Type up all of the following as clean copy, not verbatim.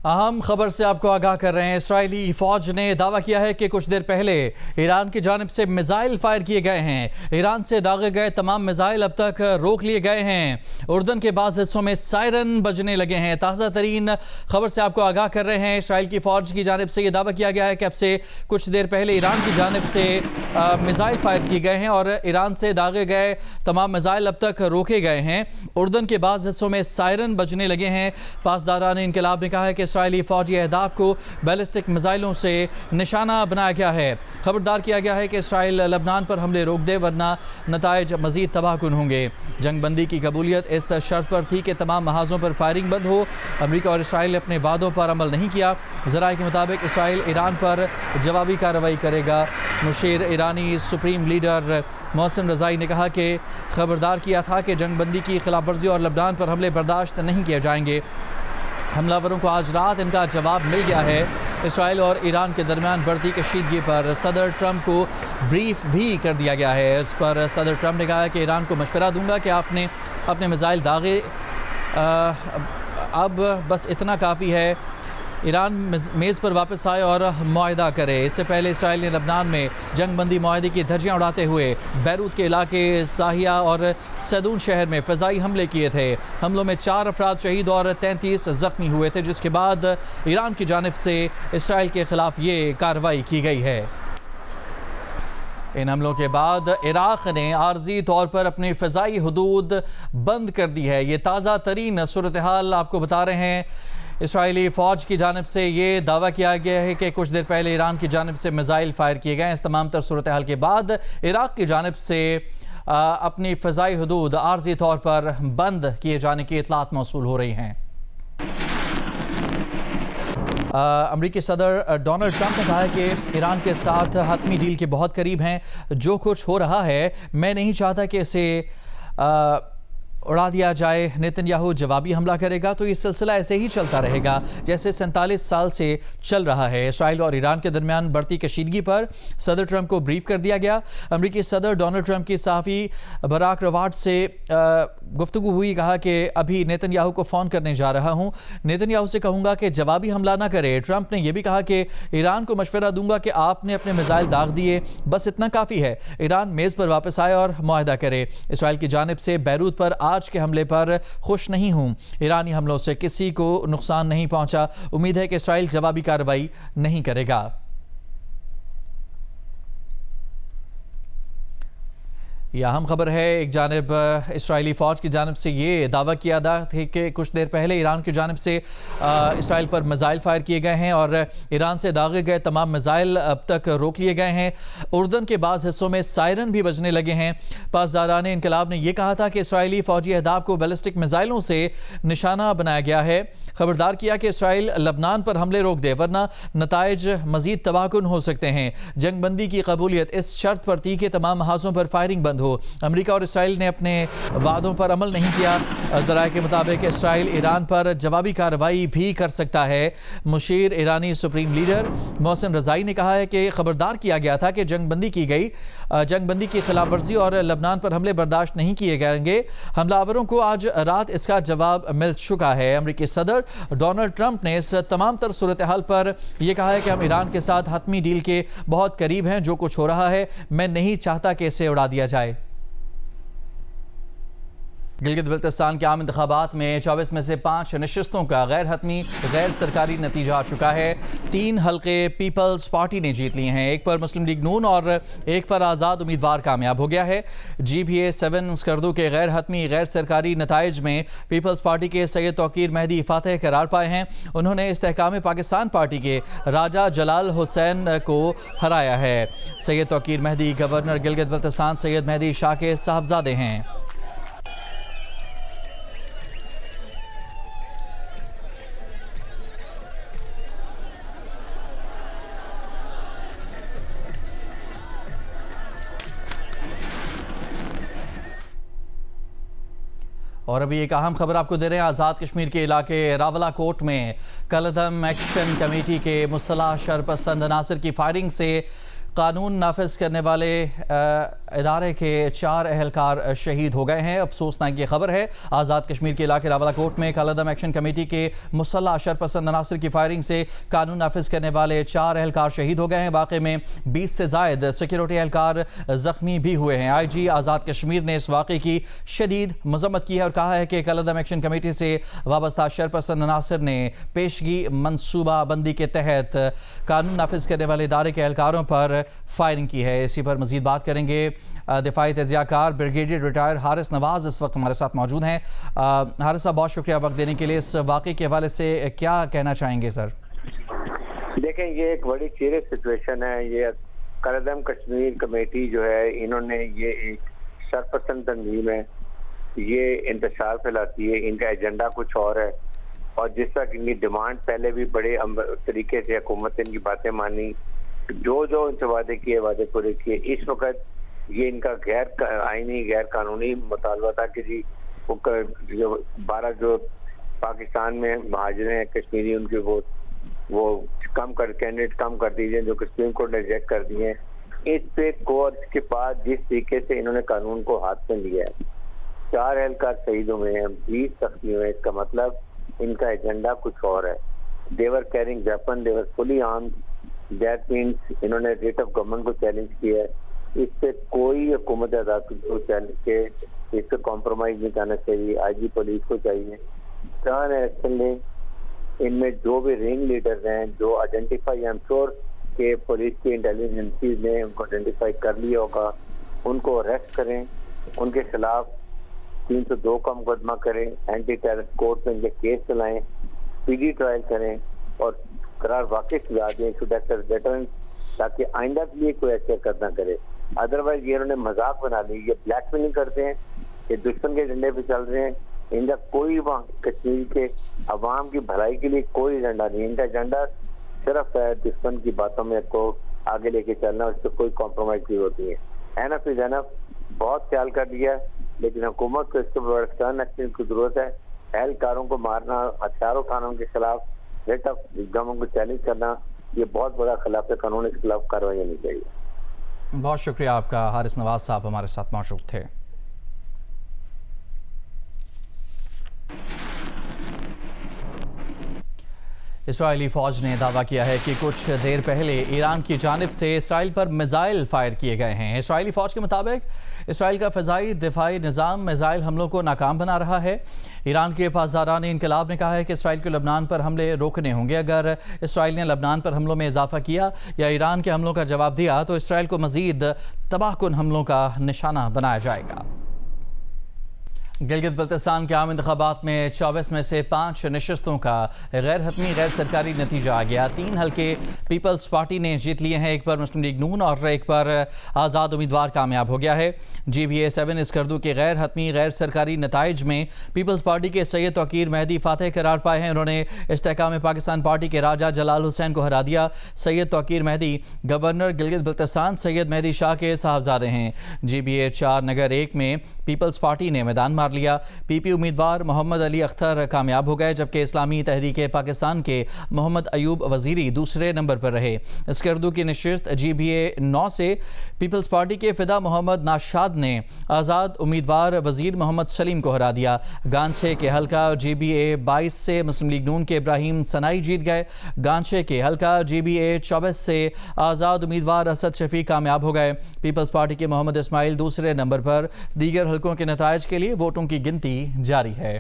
اہم خبر سے آپ کو آگاہ کر رہے ہیں۔ اسرائیلی فوج نے دعویٰ کیا ہے کہ کچھ دیر پہلے ایران کی جانب سے میزائل فائر کیے گئے ہیں۔ ایران سے داغے گئے تمام میزائل اب تک روک لیے گئے ہیں۔ اردن کے بعض حصوں میں سائرن بجنے لگے ہیں۔ تازہ ترین خبر سے آپ کو آگاہ کر رہے ہیں۔ اسرائیل کی فوج کی جانب سے یہ دعویٰ کیا گیا ہے کہ اب سے کچھ دیر پہلے ایران کی جانب سے میزائل فائر کیے گئے ہیں اور ایران سے داغے گئے تمام میزائل اب تک روکے گئے ہیں۔ اردن کے بعض حصوں میں سائرن بجنے لگے ہیں۔ پاسداران انقلاب نے کہا ہے کہ اسرائیلی فوجی اہداف کو بیلسٹک میزائلوں سے نشانہ بنایا گیا ہے۔ خبردار کیا گیا ہے کہ اسرائیل لبنان پر حملے روک دے ورنہ نتائج مزید تباہ کن ہوں گے۔ جنگ بندی کی قبولیت اس شرط پر تھی کہ تمام محاذوں پر فائرنگ بند ہو۔ امریکہ اور اسرائیل نے اپنے وعدوں پر عمل نہیں کیا۔ ذرائع کے مطابق اسرائیل ایران پر جوابی کارروائی کرے گا۔ مشیر ایرانی سپریم لیڈر محسن رضائی نے کہا کہ خبردار کیا تھا کہ جنگ بندی کی خلاف ورزی اور لبنان پر حملے برداشت نہیں کیے جائیں گے۔ حملہ وروں کو آج رات ان کا جواب مل گیا ہے۔ اسرائیل اور ایران کے درمیان بڑھتی کشیدگی پر صدر ٹرمپ کو بریف بھی کر دیا گیا ہے۔ اس پر صدر ٹرمپ نے کہا کہ ایران کو مشورہ دوں گا کہ آپ نے اپنے میزائل داغے، اب بس اتنا کافی ہے۔ ایران میز پر واپس آئے اور معاہدہ کرے۔ اس سے پہلے اسرائیل نے لبنان میں جنگ بندی معاہدے کی دھجیاں اڑاتے ہوئے بیروت کے علاقے ساہیہ اور سیدون شہر میں فضائی حملے کیے تھے۔ حملوں میں 4 افراد شہید اور 33 زخمی ہوئے تھے، جس کے بعد ایران کی جانب سے اسرائیل کے خلاف یہ کارروائی کی گئی ہے۔ ان حملوں کے بعد عراق نے عارضی طور پر اپنی فضائی حدود بند کر دی ہے۔ یہ تازہ ترین صورتحال آپ کو بتا رہے ہیں۔ اسرائیلی فوج کی جانب سے یہ دعویٰ کیا گیا ہے کہ کچھ دیر پہلے ایران کی جانب سے میزائل فائر کیے گئے ہیں۔ اس تمام تر صورتحال کے بعد عراق کی جانب سے اپنی فضائی حدود عارضی طور پر بند کیے جانے کی اطلاعات موصول ہو رہی ہیں۔ امریکی صدر ڈونلڈ ٹرمپ نے کہا ہے کہ ایران کے ساتھ حتمی ڈیل کے بہت قریب ہیں۔ جو کچھ ہو رہا ہے میں نہیں چاہتا کہ اسے اڑا دیا جائے۔ نیتن یاہو جوابی حملہ کرے گا تو یہ سلسلہ ایسے ہی چلتا رہے گا جیسے 47 سال سے چل رہا ہے۔ اسرائیل اور ایران کے درمیان بڑھتی کشیدگی پر صدر ٹرمپ کو بریف کر دیا گیا۔ امریکی صدر ڈونلڈ ٹرمپ کی صحافی براک روبرٹ سے گفتگو ہوئی۔ کہا کہ ابھی نیتن یاہو کو فون کرنے جا رہا ہوں۔ نیتن یاہو سے کہوں گا کہ جوابی حملہ نہ کرے۔ ٹرمپ نے یہ بھی کہا کہ ایران کو مشورہ دوں گا کہ آپ نے اپنے میزائل داغ دیے، بس اتنا کافی ہے۔ ایران میز پر واپس آئے اور معاہدہ کرے۔ اسرائیل کی جانب سے بیروت پر آج کے حملے پر خوش نہیں ہوں۔ ایرانی حملوں سے کسی کو نقصان نہیں پہنچا۔ امید ہے کہ اسرائیل جوابی کارروائی نہیں کرے گا۔ یہ اہم خبر ہے۔ ایک جانب اسرائیلی فوج کی جانب سے یہ دعویٰ کیا تھا کہ کچھ دیر پہلے ایران کی جانب سے اسرائیل پر میزائل فائر کیے گئے ہیں اور ایران سے داغے گئے تمام میزائل اب تک روک لیے گئے ہیں۔ اردن کے بعض حصوں میں سائرن بھی بجنے لگے ہیں۔ پاسداران انقلاب نے یہ کہا تھا کہ اسرائیلی فوجی اہداف کو بیلسٹک میزائلوں سے نشانہ بنایا گیا ہے۔ خبردار کیا کہ اسرائیل لبنان پر حملے روک دے ورنہ نتائج مزید تباہ کن ہو سکتے ہیں۔ جنگ بندی کی قبولیت اس شرط پر تھی کہ تمام محاذوں پر فائرنگ بند ہو۔ امریکہ اور اسرائیل نے اپنے وعدوں پر عمل نہیں کیا۔ ذرائع کے مطابق اسرائیل ایران پر جوابی کارروائی بھی کر سکتا ہے۔ مشیر ایرانی سپریم لیڈر محسن رضائی نے کہا ہے کہ خبردار کیا گیا تھا کہ جنگ بندی کی خلاف ورزی اور لبنان پر حملے برداشت نہیں کیے جائیں گے۔ حملہ آوروں کو آج رات اس کا جواب مل چکا ہے۔ امریکی صدر ڈونلڈ ٹرمپ نے اس تمام تر صورتحال پر یہ کہا ہے کہ ہم ایران کے ساتھ حتمی ڈیل کے بہت قریب ہیں۔ جو کچھ ہو رہا ہے میں نہیں چاہتا کہ اسے اڑا دیا جائے۔ گلگت بلتستان کے عام انتخابات میں 24 میں سے 5 نشستوں کا غیر حتمی غیر سرکاری نتیجہ آ چکا ہے۔ 3 حلقے پیپلز پارٹی نے جیت لیے ہیں۔ ایک پر مسلم لیگ نون اور ایک پر آزاد امیدوار کامیاب ہو گیا ہے۔ GBA7 اسکردو کے غیر حتمی غیر سرکاری نتائج میں پیپلز پارٹی کے سید توقیر مہدی فاتح قرار پائے ہیں۔ انہوں نے استحکام پاکستان پارٹی کے راجہ جلال حسین کو ہرایا ہے۔ سید توقیر مہدی گورنر گلگت بلتستان سید مہدی شاہ کے صاحبزادے ہیں۔ اور ابھی ایک اہم خبر آپ کو دے رہے ہیں۔ آزاد کشمیر کے علاقے راولہ کوٹ میں کالعدم ایکشن کمیٹی کے مسلح شرپسند عناصر کی فائرنگ سے قانون نافذ کرنے والے ادارے کے 4 اہلکار شہید ہو گئے ہیں۔ افسوسناک یہ خبر ہے۔ آزاد کشمیر کے علاقے راولا کوٹ میں کالعدم ایکشن کمیٹی کے مسلح شرپسند عناصر کی فائرنگ سے قانون نافذ کرنے والے 4 اہلکار شہید ہو گئے ہیں۔ واقعے میں 20 سے زائد سیکیورٹی اہلکار زخمی بھی ہوئے ہیں۔ آئی جی آزاد کشمیر نے اس واقعے کی شدید مذمت کی ہے اور کہا ہے کہ کالعدم ایکشن کمیٹی سے وابستہ شرپسند عناصر نے پیشگی منصوبہ بندی کے تحت قانون نافذ کرنے والے ادارے کے اہلکاروں پر فائرنگ کی ہے۔ اسی پر مزید بات کریں گے۔ دفاعی تجزیہ کار بریگیڈیئر ریٹائر حارث نواز اس وقت ہمارے ساتھ موجود ہیں۔ حارث صاحب، بہت شکریہ وقت دینے کے لیے۔ اس واقعے کے حوالے سے کیا کہنا چاہیں گے سر؟ دیکھیں، یہ ایک بڑی سیریس سچویشن ہے۔ یہ کالعدم کشمیر کمیٹی جو ہے، انہوں نے یہ ایک سرپسند تنظیم ہے، یہ انتشار پھیلاتی ہے، ان کا ایجنڈا کچھ اور ہے، اور جس طرح ان کی ڈیمانڈ پہلے بھی بڑے طریقے سے حکومت نے ان کی باتیں مانی، جو ان سے وعدے کیے وعدے پورے کیے۔ اس وقت یہ ان کا غیر آئینی غیر قانونی مطالبہ تھا کہ جی جو 12 جو پاکستان میں مہاجر ہیں کشمیری، ان کے وہ کینڈیڈیٹ کم کر دیجئے جو کہ سپریم کورٹ نے ریجیکٹ کر دیے ہیں۔ اس پہ کورٹ کے بعد جس طریقے سے انہوں نے قانون کو ہاتھ میں لیا ہے، 4 اہلکار شہید ہوئے ہیں، 20 زخمی ہوئے ہیں۔ اس کا مطلب ان کا ایجنڈا کچھ اور ہے۔ They're carrying weapon, they're fully armed, that means انہوں نے ریٹ آف گورنمنٹ کو چیلنج کیا ہے۔ اس پہ کوئی حکومت کو چیلنج کے اس پہ کمپرومائز نہیں کرنا چاہیے۔ آئی جی پولیس کو چاہیے ٹرن ایکشن لیں۔ ان میں جو بھی رنگ لیڈرز ہیں، جو آئیڈینٹیفائی، آئی ایم شور کہ پولیس کی انٹیلیجنس ایجنسیز نے ان کو آئیڈینٹیفائی کر لیا ہوگا، ان کو اریسٹ کریں، ان کے خلاف 302 کا مقدمہ کریں، اینٹی ٹیررسٹ کورٹ میں ان کے کیس چلائیں، اسپیڈی ٹرائل کریں اور قرار واقع سزا دیں ڈیٹرنس، تاکہ آئندہ کے لیے کوئی ایسا حرکت نہ کرے۔ ادروائز یہ انہوں نے مذاق بنا لی، یہ بلیک میلنگ کرتے ہیں، یہ دشمن کے ایجنڈے پہ چل رہے ہیں۔ ان کا کوئی کشمیر کے عوام کی بھلائی کے لیے کوئی ایجنڈا نہیں، ان کا ایجنڈا صرف ہے دشمن کی باتوں میں کو آگے لے کے چلنا، اس سے کوئی کمپرومائز نہیں ہوتی ہے۔ اینف از اینف، بہت خیال کر لیا، لیکن حکومت کو اس کے بڑے سٹرن ایکشن کی ضرورت ہے۔ اہلکاروں کو مارنا، ہتھیاروں قانون کے خلاف ریٹ آف گورنمنٹ کو چیلنج کرنا، یہ بہت بڑا خلاف قانون، اس کے خلاف کارروائی ہونی چاہیے۔ بہت شکریہ آپ کا، حارث نواز صاحب ہمارے ساتھ موجود تھے۔ اسرائیلی فوج نے دعویٰ کیا ہے کہ کچھ دیر پہلے ایران کی جانب سے اسرائیل پر میزائل فائر کیے گئے ہیں۔ اسرائیلی فوج کے مطابق اسرائیل کا فضائی دفاعی نظام میزائل حملوں کو ناکام بنا رہا ہے۔ ایران کے پاسداران انقلاب نے کہا ہے کہ اسرائیل کو لبنان پر حملے روکنے ہوں گے۔ اگر اسرائیل نے لبنان پر حملوں میں اضافہ کیا یا ایران کے حملوں کا جواب دیا تو اسرائیل کو مزید تباہ کن حملوں کا نشانہ بنایا جائے گا۔ گلگت بلتستان کے عام انتخابات میں 24 میں سے 5 نشستوں کا غیر حتمی غیر سرکاری نتیجہ آ گیا۔ 3 حلقے پیپلز پارٹی نے جیت لیے ہیں، ایک پر مسلم لیگ نون اور ایک پر آزاد امیدوار کامیاب ہو گیا ہے۔ GBA7 اسکردو کے غیر حتمی غیر سرکاری نتائج میں پیپلز پارٹی کے سید توقیر مہدی فاتح قرار پائے ہیں۔ انہوں نے استحکام پاکستان پارٹی کے راجہ جلال حسین کو ہرا دیا۔ سید توقیر مہدی گورنر گلگت بلتستان سید مہدی شاہ کے صاحبزادے ہیں۔ GBA4 نگر 1 میں پیپلز پارٹی نے میدان مار لیا۔ PP امیدوار محمد علی اختر کامیاب ہو گئے، جبکہ اسلامی تحریک پاکستان کے محمد ایوب وزیری دوسرے نمبر پر رہے۔ اسکردو کی نشست GBA9 سے پیپلز پارٹی کے فدا محمد ناشاد نے آزاد امیدوار وزیر محمد سلیم کو ہرا دیا۔ گانچے کے حلقہ GBA22 سے مسلم لیگ نون کے ابراہیم سنائی جیت گئے۔ گانچے کے حلقہ GBA24 سے آزاد امیدوار اسد شفیق کامیاب ہو گئے۔ پیپلز پارٹی کے محمد اسماعیل دوسرے نمبر پر۔ دیگر حلقوں کے نتائج کے لیے ووٹوں کی گنتی جاری ہے۔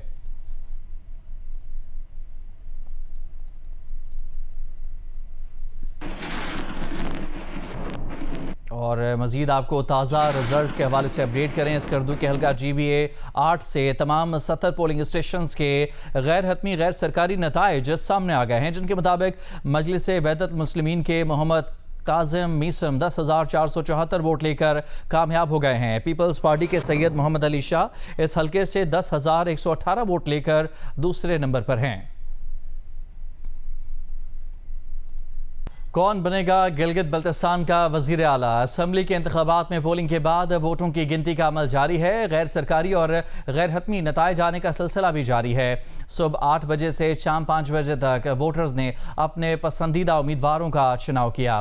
اور مزید آپ کو تازہ رزلٹ کے حوالے سے اپڈیٹ کریں۔ اسکردو کے حلقہ GBA8 سے تمام 70 پولنگ اسٹیشنز کے غیر حتمی غیر سرکاری نتائج سامنے آ گئے ہیں، جن کے مطابق مجلس وحدت المسلمین کے محمد کاظم میسم 10,474 ووٹ لے کر کامیاب ہو گئے ہیں۔ پیپلز پارٹی کے سید محمد علی شاہ اس حلقے سے 10,118 ووٹ لے کر دوسرے نمبر پر ہیں۔ کون بنے گا گلگت بلتستان کا وزیر اعلیٰ؟ اسمبلی کے انتخابات میں پولنگ کے بعد ووٹوں کی گنتی کا عمل جاری ہے۔ غیر سرکاری اور غیر حتمی نتائج آنے کا سلسلہ بھی جاری ہے۔ صبح 8 بجے سے شام 5 بجے تک ووٹرز نے اپنے پسندیدہ امیدواروں کا چناؤ کیا۔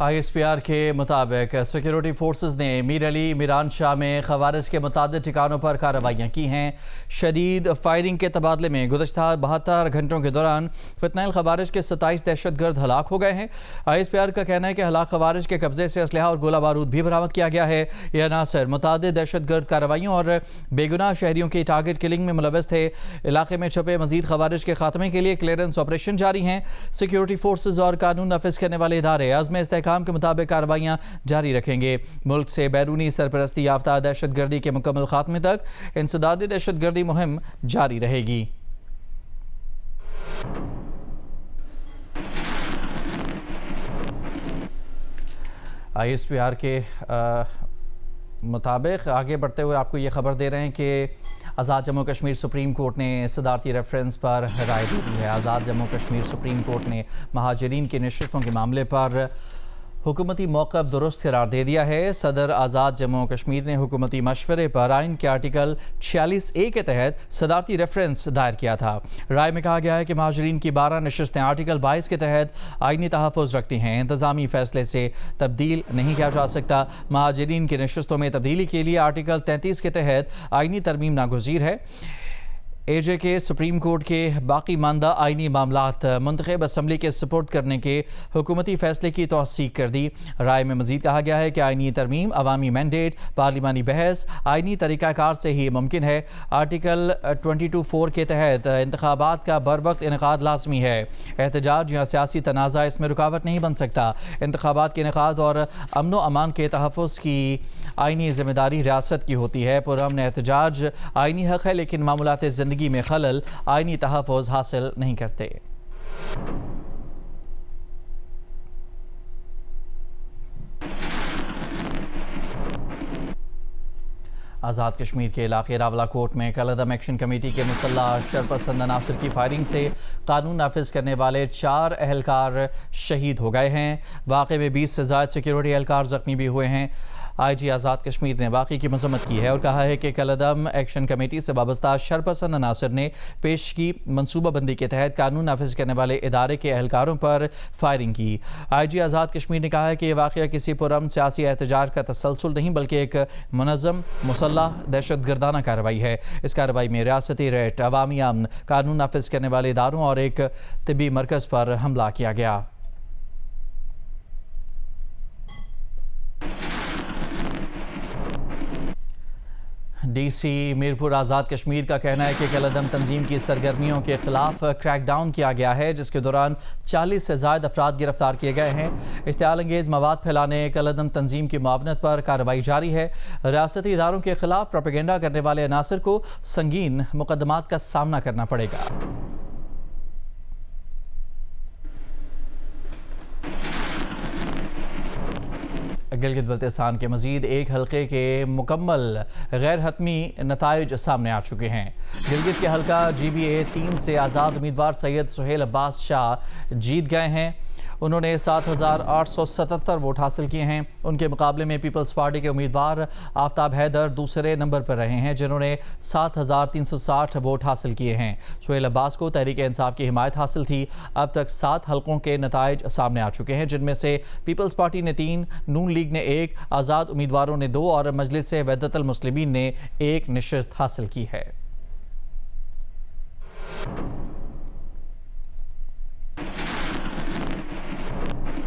ISPR کے مطابق سیکیورٹی فورسز نے میر علی میران شاہ میں خوارج کے متعدد ٹھکانوں پر کارروائیاں کی ہیں۔ شدید فائرنگ کے تبادلے میں گزشتہ 72 گھنٹوں کے دوران فتنہ خوارج کے 27 دہشت گرد ہلاک ہو گئے ہیں۔ ISPR کا کہنا ہے کہ ہلاک خوارج کے قبضے سے اسلحہ اور گولہ بارود بھی برآمد کیا گیا ہے۔ یہ عناصر متعدد دہشت گرد کارروائیوں اور بے گناہ شہریوں کی ٹارگٹ کلنگ میں ملوث تھے۔ علاقے میں چھپے مزید خوارج کے خاتمے کے لیے کلیئرنس آپریشن جاری ہیں۔ سیکیورٹی فورسز اور قانون نافذ کرنے والے ادارے عزم استحکام کے مطابق کارروائیاں جاری رکھیں گے۔ ملک سے بیرونی سرپرستی یافتہ دہشت گردی کے مکمل خاتمے تک انسدادی دہشت گردی مہم جاری رہے گی۔ ISPR کے مطابق آگے بڑھتے ہوئے آپ کو یہ خبر دے رہے ہیں کہ آزاد جموں کشمیر سپریم کورٹ نے صدارتی ریفرنس پر رائے دے دی ہے۔ آزاد جموں کشمیر سپریم کورٹ نے مہاجرین کی نشستوں کے معاملے پر حکومتی موقف درست قرار دے دیا ہے۔ صدر آزاد جموں کشمیر نے حکومتی مشورے پر آئین کے آرٹیکل 46A کے تحت صدارتی ریفرنس دائر کیا تھا۔ رائے میں کہا گیا ہے کہ مہاجرین کی 12 نشستیں آرٹیکل 22 کے تحت آئینی تحفظ رکھتی ہیں، انتظامی فیصلے سے تبدیل نہیں کیا جا سکتا۔ مہاجرین کی نشستوں میں تبدیلی کے لیے آرٹیکل 33 کے تحت آئینی ترمیم ناگزیر ہے۔ AJ کے سپریم کورٹ کے باقی ماندہ آئینی معاملات منتخب اسمبلی کے سپرد کرنے کے حکومتی فیصلے کی توثیق کر دی۔ رائے میں مزید کہا گیا ہے کہ آئینی ترمیم عوامی مینڈیٹ، پارلیمانی بحث، آئینی طریقہ کار سے ہی ممکن ہے۔ آرٹیکل 22(4) کے تحت انتخابات کا بر وقت انعقاد لازمی ہے۔ احتجاج یا سیاسی تنازع اس میں رکاوٹ نہیں بن سکتا۔ انتخابات کے انعقاد اور امن و امان کے تحفظ کی آئینی ذمہ داری ریاست کی ہوتی ہے۔ پرامن احتجاج آئینی حق ہے، لیکن معاملات زندگی میں خلل آئینی تحفظ حاصل نہیں کرتے۔ آزاد کشمیر کے علاقے راولہ کوٹ میں کالعدم ایکشن کمیٹی کے مسلح شرپسند عناصر کی فائرنگ سے قانون نافذ کرنے والے 4 اہلکار شہید ہو گئے ہیں۔ واقعے میں 20 سے زائد سیکیورٹی اہلکار زخمی بھی ہوئے ہیں۔ IG آزاد کشمیر نے واقعے کی مذمت کی ہے اور کہا ہے کہ کالعدم ایکشن کمیٹی سے وابستہ شرپسند عناصر نے پیش کی منصوبہ بندی کے تحت قانون نافذ کرنے والے ادارے کے اہلکاروں پر فائرنگ کی۔ IG آزاد کشمیر نے کہا ہے کہ یہ واقعہ کسی پرامن سیاسی احتجاج کا تسلسل نہیں بلکہ ایک منظم مسلح دہشت گردانہ کارروائی ہے۔ اس کارروائی میں ریاستی ریٹ، عوامی امن، قانون نافذ کرنے والے اداروں اور ایک طبی مرکز پر حملہ کیا گیا۔ DC میرپور آزاد کشمیر کا کہنا ہے کہ کالعدم تنظیم کی سرگرمیوں کے خلاف کریک ڈاؤن کیا گیا ہے، جس کے دوران 40 سے زائد افراد گرفتار کیے گئے ہیں۔ اشتعال انگیز مواد پھیلانے کالعدم تنظیم کی معاونت پر کارروائی جاری ہے۔ ریاستی اداروں کے خلاف پروپیگنڈا کرنے والے عناصر کو سنگین مقدمات کا سامنا کرنا پڑے گا۔ گلگت بلتستان کے مزید ایک حلقے کے مکمل غیر حتمی نتائج سامنے آ چکے ہیں۔ گلگت کے حلقہ GBA 3 سے آزاد امیدوار سید سہیل عباس شاہ جیت گئے ہیں۔ انہوں نے 7,877 ووٹ حاصل کیے ہیں۔ ان کے مقابلے میں پیپلز پارٹی کے امیدوار آفتاب حیدر دوسرے نمبر پر رہے ہیں، جنہوں نے 7,360 ووٹ حاصل کیے ہیں۔ سہیل عباس کو تحریک انصاف کی حمایت حاصل تھی۔ اب تک 7 حلقوں کے نتائج سامنے آ چکے ہیں، جن میں سے پیپلز پارٹی نے 3، نون لیگ نے 1، آزاد امیدواروں نے 2 اور مجلس وحدت المسلمین نے 1 نشست حاصل کی ہے۔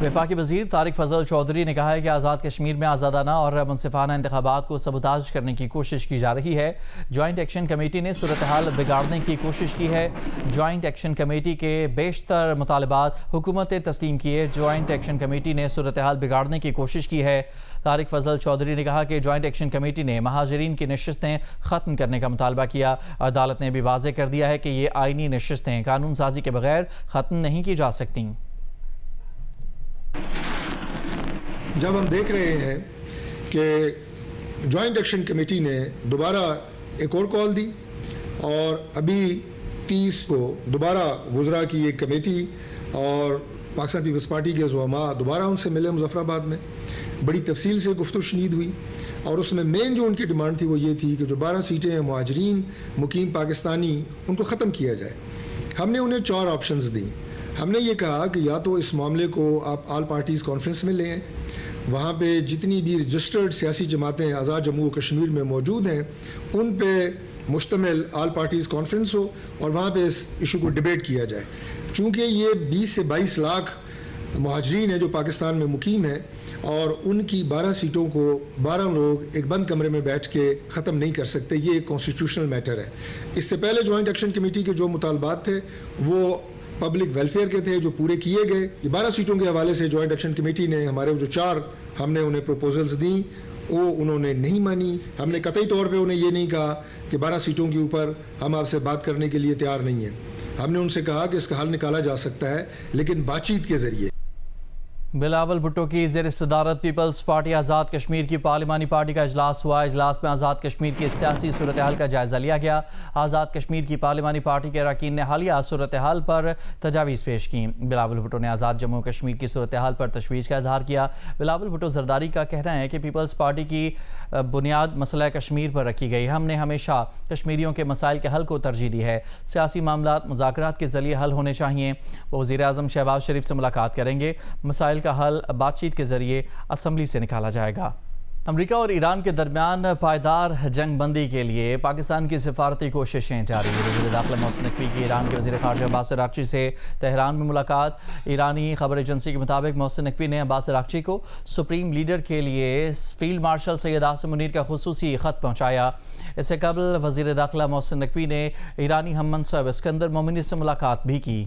وفاقی وزیر طارق فضل چودھری نے کہا ہے کہ آزاد کشمیر میں آزادانہ اور منصفانہ انتخابات کو سبوتاژ کرنے کی کوشش کی جا رہی ہے۔ جوائنٹ ایکشن کمیٹی نے صورتحال بگاڑنے کی کوشش کی ہے۔ جوائنٹ ایکشن کمیٹی کے بیشتر مطالبات حکومت نے تسلیم کیے۔ جوائنٹ ایکشن کمیٹی نے صورتحال بگاڑنے کی کوشش کی ہے۔ طارق فضل چودھری نے کہا کہ جوائنٹ ایکشن کمیٹی نے مہاجرین کی نشستیں ختم کرنے کا مطالبہ کیا۔ عدالت نے بھی واضح کر دیا ہے کہ یہ آئینی نشستیں قانون سازی کے بغیر ختم نہیں کی جا سکتیں۔ جب ہم دیکھ رہے ہیں کہ جوائنٹ ایکشن کمیٹی نے دوبارہ ایک اور کال دی اور ابھی 30 کو دوبارہ وزراء کی ایک کمیٹی اور پاکستان پیپلز پارٹی کے زعماء دوبارہ ان سے ملے مظفر آباد میں، بڑی تفصیل سے گفت و شنید ہوئی اور اس میں مین جو ان کی ڈیمانڈ تھی وہ یہ تھی کہ جو 12 سیٹیں ہیں مہاجرین مقیم پاکستانی ان کو ختم کیا جائے۔ ہم نے انہیں 4 آپشنز دی۔ ہم نے یہ کہا کہ یا تو اس معاملے کو آپ آل پارٹیز کانفرنس میں لیں، وہاں پہ جتنی بھی رجسٹرڈ سیاسی جماعتیں آزاد جموں و کشمیر میں موجود ہیں ان پہ مشتمل آل پارٹیز کانفرنس ہو اور وہاں پہ اس ایشو کو ڈیبیٹ کیا جائے. چونکہ یہ 20 سے 22 لاکھ مہاجرین ہیں جو پاکستان میں مقیم ہیں اور ان کی 12 سیٹوں کو 12 لوگ ایک بند کمرے میں بیٹھ کے ختم نہیں کر سکتے. یہ ایک کانسٹیٹیوشنل میٹر ہے. اس سے پہلے جوائنٹ ایکشن کمیٹی کے جو مطالبات تھے وہ پبلک ویلفیئر کے تھے جو پورے کیے گئے. یہ 12 سیٹوں کے حوالے سے جوائنٹ ایکشن کمیٹی نے ہمارے جو 4 ہم نے انہیں پروپوزلز دیں وہ انہوں نے نہیں مانی. ہم نے قطعی طور پہ انہیں یہ نہیں کہا کہ 12 سیٹوں کے اوپر ہم آپ سے بات کرنے کے لیے تیار نہیں ہیں. ہم نے ان سے کہا کہ اس کا حل نکالا جا سکتا ہے لیکن بات چیت کے ذریعے. بلاول بھٹو کی زیر صدارت پیپلز پارٹی آزاد کشمیر کی پارلیمانی پارٹی کا اجلاس ہوا. اجلاس میں آزاد کشمیر کی سیاسی صورتحال کا جائزہ لیا گیا. آزاد کشمیر کی پارلیمانی پارٹی کے اراکین نے حالیہ صورتحال پر تجاویز پیش کی. بلاول بھٹو نے آزاد جموں کشمیر کی صورتحال پر تشویش کا اظہار کیا. بلاول بھٹو زرداری کا کہنا ہے کہ پیپلز پارٹی کی بنیاد مسئلہ کشمیر پر رکھی گئی. ہم نے ہمیشہ کشمیریوں کے مسائل کے حل کو ترجیح دی ہے. سیاسی معاملات مذاکرات کے ذریعے حل ہونے چاہیے. وہ وزیر اعظم شہباز شریف سے ملاقات کریں گے. مسائل کا حل بات چیت کے ذریعے اسمبلی سے نکالا جائے گا. امریکہ اور ایران کے درمیان پائیدار جنگ بندی کے لیے پاکستان کی سفارتی کوششیں جاری. وزیر داخلہ محسن نقوی کی ایران کے وزیر خارجہ عباس عراقچی سے تہران میں ملاقات. ایرانی خبر ایجنسی کے مطابق محسن نقوی نے عباس عراقچی کو سپریم لیڈر کے لیے فیلڈ مارشل سید عاصم منیر کا خصوصی خط پہنچایا. اس سے قبل وزیر داخلہ محسن نقوی نے ایرانی ہم منصب اسکندر مومنی سے ملاقات بھی کی.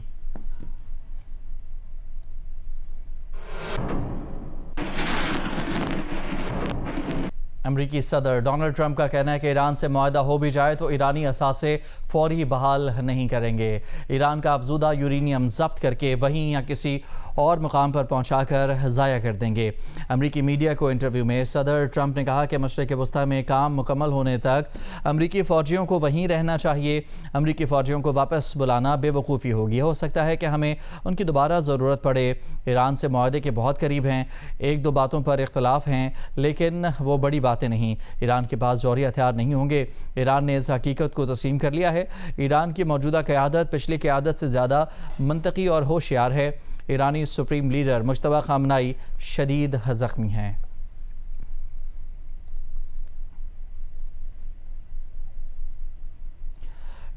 امریکی صدر ڈونلڈ ٹرمپ کا کہنا ہے کہ ایران سے معاہدہ ہو بھی جائے تو ایرانی اثاثے فوری بحال نہیں کریں گے. ایران کا افزودہ یورینیم ضبط کر کے وہیں یا کسی اور مقام پر پہنچا کر ضائع کر دیں گے. امریکی میڈیا کو انٹرویو میں صدر ٹرمپ نے کہا کہ مشرق وسطی میں کام مکمل ہونے تک امریکی فوجیوں کو وہیں رہنا چاہیے. امریکی فوجیوں کو واپس بلانا بے وقوفی ہوگی. ہو سکتا ہے کہ ہمیں ان کی دوبارہ ضرورت پڑے. ایران سے معاہدے کے بہت قریب ہیں. 1-2 باتوں پر اختلاف ہیں لیکن وہ بڑی باتیں نہیں. ایران کے پاس جوہری ہتھیار نہیں ہوں گے. ایران نے اس حقیقت کو تسلیم کر لیا ہے. ایران کی موجودہ قیادت پچھلی قیادت سے زیادہ منطقی اور ہوشیار ہے. ایرانی سپریم لیڈر مجتبی خامنائی شدید زخمی ہیں.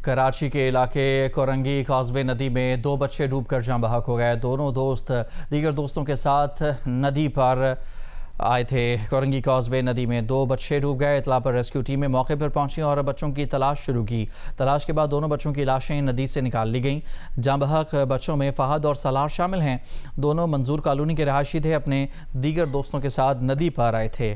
کراچی کے علاقے کورنگی کازوے ندی میں 2 بچے ڈوب کر جاں بحق ہو گئے. دونوں دوست دیگر دوستوں کے ساتھ ندی پر آئے تھے. کورنگی کازوے ندی میں 2 بچے ڈوب گئے. اطلاع پر ریسکیو ٹیمیں موقع پر پہنچی اور بچوں کی تلاش شروع کی. تلاش کے بعد دونوں بچوں کی لاشیں ندی سے نکال لی گئیں. جاں بحق بچوں میں فہد اور سالار شامل ہیں. دونوں منظور کالونی کے رہائشی تھے. اپنے دیگر دوستوں کے ساتھ ندی پر آئے تھے.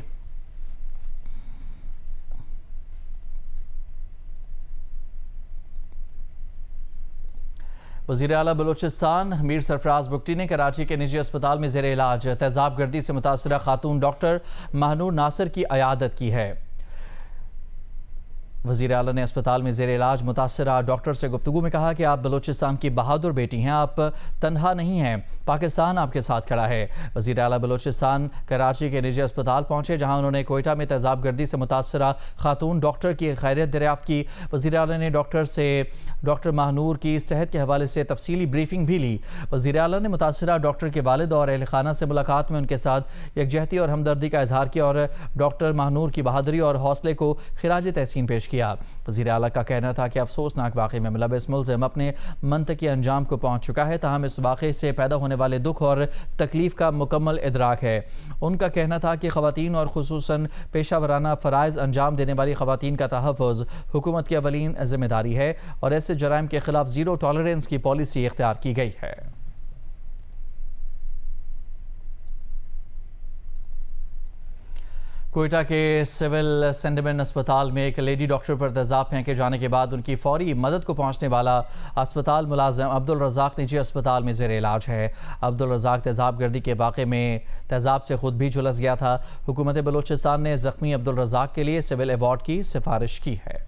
وزیر اعلیٰ بلوچستان میر سرفراز بگٹی نے کراچی کے نجی اسپتال میں زیر علاج تیزاب گردی سے متاثرہ خاتون ڈاکٹر مہنور ناصر کی عیادت کی ہے. وزیر اعلیٰ نے اسپتال میں زیر علاج متاثرہ ڈاکٹر سے گفتگو میں کہا کہ آپ بلوچستان کی بہادر بیٹی ہیں. آپ تنہا نہیں ہیں. پاکستان آپ کے ساتھ کھڑا ہے. وزیر اعلیٰ بلوچستان کراچی کے نجی اسپتال پہنچے جہاں انہوں نے کوئٹہ میں تیزاب گردی سے متاثرہ خاتون ڈاکٹر کی خیریت دریافت کی. وزیر اعلیٰ نے ڈاکٹر مہنور کی صحت کے حوالے سے تفصیلی بریفنگ بھی لی. وزیر اعلیٰ نے متاثرہ ڈاکٹر کے والد اور اہل خانہ سے ملاقات میں ان کے ساتھ یکجہتی اور ہمدردی کا اظہار کیا اور ڈاکٹر مہنور کی بہادری اور حوصلے کو خراج تحسین پیش کیا. وزیر اعلیٰ کا کہنا تھا کہ افسوسناک واقعے میں ملوث ملزم اپنے منطقی انجام کو پہنچ چکا ہے. تاہم اس واقعے سے پیدا ہونے والے دکھ اور تکلیف کا مکمل ادراک ہے. ان کا کہنا تھا کہ خواتین اور خصوصاً پیشہ ورانہ فرائض انجام دینے والی خواتین کا تحفظ حکومت کی اولین ذمہ داری ہے اور ایسے جرائم کے خلاف زیرو ٹالرنس کی پالیسی اختیار کی گئی ہے. کوئٹہ کے سول سینڈمن اسپتال میں ایک لیڈی ڈاکٹر پر تیزاب پھینکے جانے کے بعد ان کی فوری مدد کو پہنچنے والا اسپتال ملازم عبدالرزاق نجی اسپتال میں زیر علاج ہے. عبدالرزاق تیزاب گردی کے واقعے میں تیزاب سے خود بھی جھلس گیا تھا. حکومت بلوچستان نے زخمی عبدالرزاق کے لیے سول ایوارڈ کی سفارش کی ہے.